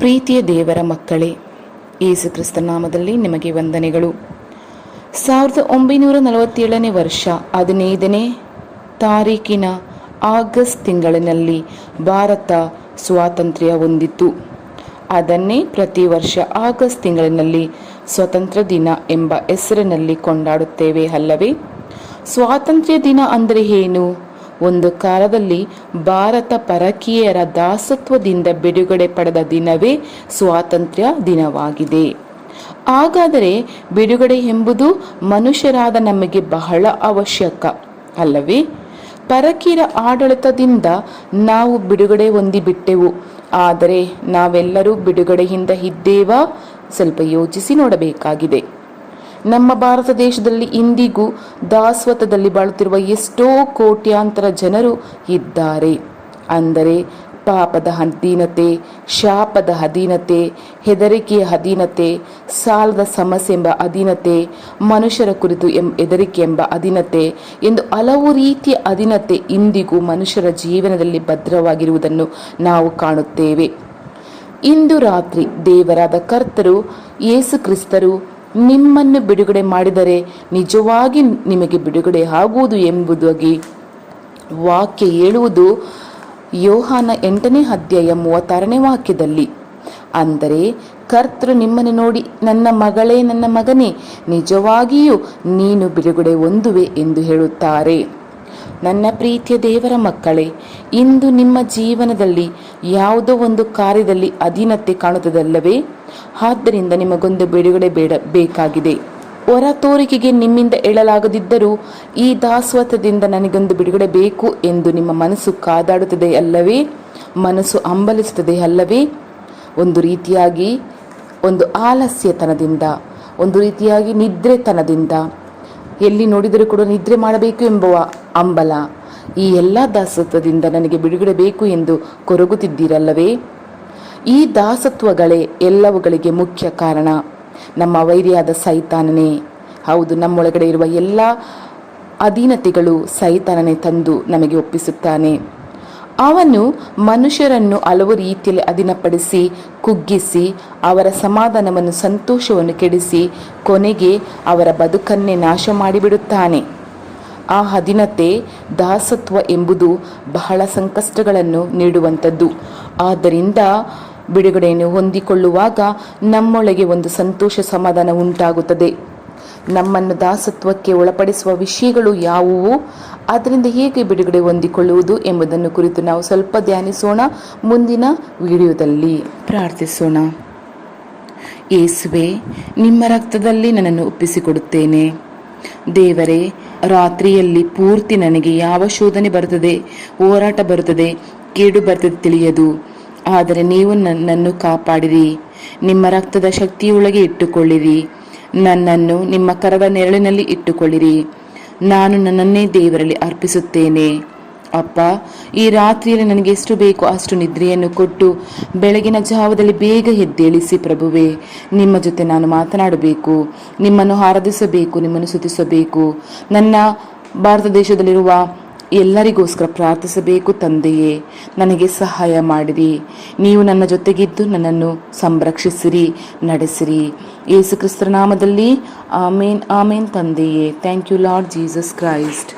ಪ್ರೀತಿಯ ದೇವರ ಮಕ್ಕಳೇ, ಯೇಸು ಕ್ರಿಸ್ತ ನಾಮದಲ್ಲಿ ನಿಮಗೆ ವಂದನೆಗಳು. 1947ನೇ ವರ್ಷ 15ನೇ ತಾರೀಕಿನ ಆಗಸ್ಟ್ ತಿಂಗಳಿನಲ್ಲಿ ಭಾರತ ಸ್ವಾತಂತ್ರ್ಯ ಹೊಂದಿತು. ಅದನ್ನೇ ಪ್ರತಿ ವರ್ಷ ಆಗಸ್ಟ್ ತಿಂಗಳಿನಲ್ಲಿ ಸ್ವಾತಂತ್ರ್ಯ ದಿನ ಎಂಬ ಹೆಸರಿನಲ್ಲಿ ಕೊಂಡಾಡುತ್ತೇವೆ ಅಲ್ಲವೇ? ಸ್ವಾತಂತ್ರ್ಯ ದಿನ ಅಂದರೆ ಏನು? ಒಂದು ಕಾಲದಲ್ಲಿ ಭಾರತ ಪರಕೀಯರ ದಾಸತ್ವದಿಂದ ಬಿಡುಗಡೆ ಪಡೆದ ದಿನವೇ ಸ್ವಾತಂತ್ರ್ಯ ದಿನವಾಗಿದೆ. ಹಾಗಾದರೆ ಬಿಡುಗಡೆ ಎಂಬುದು ಮನುಷ್ಯರಾದ ನಮಗೆ ಬಹಳ ಅವಶ್ಯಕ ಅಲ್ಲವೇ? ಪರಕೀಯರ ಆಡಳಿತದಿಂದ ನಾವು ಬಿಡುಗಡೆ ಹೊಂದಿಬಿಟ್ಟೆವು. ಆದರೆ ನಾವೆಲ್ಲರೂ ಬಿಡುಗಡೆಯಿಂದ ಇದ್ದೇವಾ? ಸ್ವಲ್ಪ ಯೋಚಿಸಿ ನೋಡಬೇಕಾಗಿದೆ. ನಮ್ಮ ಭಾರತ ದೇಶದಲ್ಲಿ ಇಂದಿಗೂ ದಾಸತ್ವದಲ್ಲಿ ಬಾಳುತ್ತಿರುವ ಎಷ್ಟೋ ಕೋಟ್ಯಾಂತರ ಜನರು ಇದ್ದಾರೆ. ಅಂದರೆ ಪಾಪದ ಅಧೀನತೆ, ಶಾಪದ ಅಧೀನತೆ, ಹೆದರಿಕೆಯ ಅಧೀನತೆ, ಸಾಲದ ಸಮಸ್ಯೆ ಎಂಬ ಅಧೀನತೆ, ಮನುಷ್ಯರ ಕುರಿತು ಹೆದರಿಕೆ ಎಂಬ ಅಧೀನತೆ ಎಂದು ಹಲವು ರೀತಿಯ ಅಧೀನತೆ ಇಂದಿಗೂ ಮನುಷ್ಯರ ಜೀವನದಲ್ಲಿ ಭದ್ರವಾಗಿರುವುದನ್ನು ನಾವು ಕಾಣುತ್ತೇವೆ. ಇಂದು ರಾತ್ರಿ ದೇವರಾದ ಕರ್ತರು ಯೇಸು ಕ್ರಿಸ್ತರು ನಿಮ್ಮನ್ನು ಬಿಡುಗಡೆ ಮಾಡಿದರೆ ನಿಜವಾಗಿ ನಿಮಗೆ ಬಿಡುಗಡೆ ಆಗುವುದು ಎಂಬುದಾಗಿ ವಾಕ್ಯ ಹೇಳುವುದು ಯೋಹಾನ 8ನೇ ಅಧ್ಯಾಯ 36ನೇ ವಾಕ್ಯದಲ್ಲಿ. ಅಂದರೆ ಕರ್ತರು ನಿಮ್ಮನ್ನು ನೋಡಿ, ನನ್ನ ಮಗಳೇ, ನನ್ನ ಮಗನೇ, ನಿಜವಾಗಿಯೂ ನೀನು ಬಿಡುಗಡೆ ಹೊಂದುವೆ ಎಂದು ಹೇಳುತ್ತಾರೆ. ನನ್ನ ಪ್ರೀತಿಯ ದೇವರ ಮಕ್ಕಳೇ, ಇಂದು ನಿಮ್ಮ ಜೀವನದಲ್ಲಿ ಯಾವುದೋ ಒಂದು ಕಾರ್ಯದಲ್ಲಿ ಅಧೀನತೆ ಕಾಣುತ್ತದಲ್ಲವೇ? ಆದ್ದರಿಂದ ನಿಮಗೊಂದು ಬಿಡುಗಡೆ ಬೇಕಾಗಿದೆ. ಹೊರ ತೋರಿಕೆಗೆ ನಿಮ್ಮಿಂದ ಹೇಳಲಾಗದಿದ್ದರೂ ಈ ದಾಸತ್ವದಿಂದ ನನಗೊಂದು ಬಿಡುಗಡೆ ಬೇಕು ಎಂದು ನಿಮ್ಮ ಮನಸ್ಸು ಕಾದಾಡುತ್ತದೆ ಅಲ್ಲವೇ? ಮನಸ್ಸು ಹಂಬಲಿಸುತ್ತದೆ ಅಲ್ಲವೇ? ಒಂದು ರೀತಿಯಾಗಿ ಒಂದು ಆಲಸ್ಯತನದಿಂದ, ಒಂದು ರೀತಿಯಾಗಿ ನಿದ್ರೆತನದಿಂದ, ಎಲ್ಲಿ ನೋಡಿದರೂ ಕೂಡ ನಿದ್ರೆ ಮಾಡಬೇಕು ಎಂಬುವ ಹಂಬಲ, ಈ ಎಲ್ಲ ದಾಸತ್ವದಿಂದ ನನಗೆ ಬಿಡುಗಡೆ ಬೇಕು ಎಂದು ಕೊರಗುತ್ತಿದ್ದೀರಲ್ಲವೇ? ಈ ದಾಸತ್ವಗಳೇ ಎಲ್ಲವುಗಳಿಗೆ ಮುಖ್ಯ ಕಾರಣ ನಮ್ಮ ವೈರಿಯಾದ ಸೈತಾನನೇ. ಹೌದು, ನಮ್ಮೊಳಗಡೆ ಇರುವ ಎಲ್ಲ ಅಧೀನತೆಗಳು ಸೈತಾನನೇ ತಂದು ನಮಗೆ ಒಪ್ಪಿಸುತ್ತಾನೆ. ಅವನು ಮನುಷ್ಯರನ್ನು ಹಲವು ರೀತಿಯಲ್ಲಿ ಅಧೀನಪಡಿಸಿ, ಕುಗ್ಗಿಸಿ, ಅವರ ಸಮಾಧಾನವನ್ನು, ಸಂತೋಷವನ್ನು ಕೆಡಿಸಿ, ಕೊನೆಗೆ ಅವರ ಬದುಕನ್ನೇ ನಾಶ ಮಾಡಿಬಿಡುತ್ತಾನೆ. ಆ ಅಧೀನತೆ, ದಾಸತ್ವ ಎಂಬುದು ಬಹಳ ಸಂಕಷ್ಟಗಳನ್ನು ನೀಡುವಂಥದ್ದು. ಆದ್ದರಿಂದ ಬಿಡುಗಡೆಯನ್ನು ಹೊಂದಿಕೊಳ್ಳುವಾಗ ನಮ್ಮೊಳಗೆ ಒಂದು ಸಂತೋಷ, ಸಮಾಧಾನ ಉಂಟಾಗುತ್ತದೆ. ನಮ್ಮನ್ನು ದಾಸತ್ವಕ್ಕೆ ಒಳಪಡಿಸುವ ವಿಷಯಗಳು ಯಾವುವು, ಅದರಿಂದ ಹೇಗೆ ಬಿಡುಗಡೆ ಹೊಂದಿಕೊಳ್ಳುವುದು ಎಂಬುದನ್ನು ಕುರಿತು ನಾವು ಸ್ವಲ್ಪ ಧ್ಯಾನಿಸೋಣ. ಮುಂದಿನ ವಿಡಿಯೋದಲ್ಲಿ ಪ್ರಾರ್ಥಿಸೋಣ. ಯೇಸುವೆ, ನಿಮ್ಮ ರಕ್ತದಲ್ಲಿ ನನ್ನನ್ನು ಒಪ್ಪಿಸಿಕೊಡುತ್ತೇನೆ. ದೇವರೇ, ರಾತ್ರಿಯಲ್ಲಿ ಪೂರ್ತಿ ನನಗೆ ಯಾವ ಶೋಧನೆ ಬರುತ್ತದೆ, ಹೋರಾಟ ಬರುತ್ತದೆ, ಕೇಡು ಬರುತ್ತದೆ ತಿಳಿಯದು. ಆದರೆ ನೀವು ನನ್ನನ್ನು ಕಾಪಾಡಿರಿ. ನಿಮ್ಮ ರಕ್ತದ ಶಕ್ತಿಯೊಳಗೆ ಇಟ್ಟುಕೊಳ್ಳಿರಿ. ನನ್ನನ್ನು ನಿಮ್ಮ ಕರದ ನೆರಳಿನಲ್ಲಿ ಇಟ್ಟುಕೊಳ್ಳಿರಿ. ನಾನು ನನ್ನನ್ನೇ ದೇವರಲ್ಲಿ ಅರ್ಪಿಸುತ್ತೇನೆ. ಅಪ್ಪ, ಈ ರಾತ್ರಿಯಲ್ಲಿ ನನಗೆ ಎಷ್ಟು ಬೇಕೋ ಅಷ್ಟು ನಿದ್ರೆಯನ್ನು ಕೊಟ್ಟು ಬೆಳಗಿನ ಜಾವದಲ್ಲಿ ಬೇಗ ಎದ್ದೇಳಿಸಿ ಪ್ರಭುವೇ. ನಿಮ್ಮ ಜೊತೆ ನಾನು ಮಾತನಾಡಬೇಕು, ನಿಮ್ಮನ್ನು ಆರಾಧಿಸಬೇಕು, ನಿಮ್ಮನ್ನು ಸ್ತುತಿಸಬೇಕು. ನನ್ನ ಭಾರತ ದೇಶದಲ್ಲಿರುವ ಎಲ್ಲರಿಗೋಸ್ಕರ ಪ್ರಾರ್ಥಿಸಬೇಕು. ತಂದೆಯೇ, ನನಗೆ ಸಹಾಯ ಮಾಡಿರಿ. ನೀವು ನನ್ನ ಜೊತೆಗಿದ್ದು ನನ್ನನ್ನು ಸಂರಕ್ಷಿಸಿರಿ, ನಡೆಸಿರಿ. ಯೇಸು ಕ್ರಿಸ್ತರ ನಾಮದಲ್ಲಿ ಆಮೇನ್, ಆಮೇನ್. ತಂದೆಯೇ, thank you lord Jesus Christ.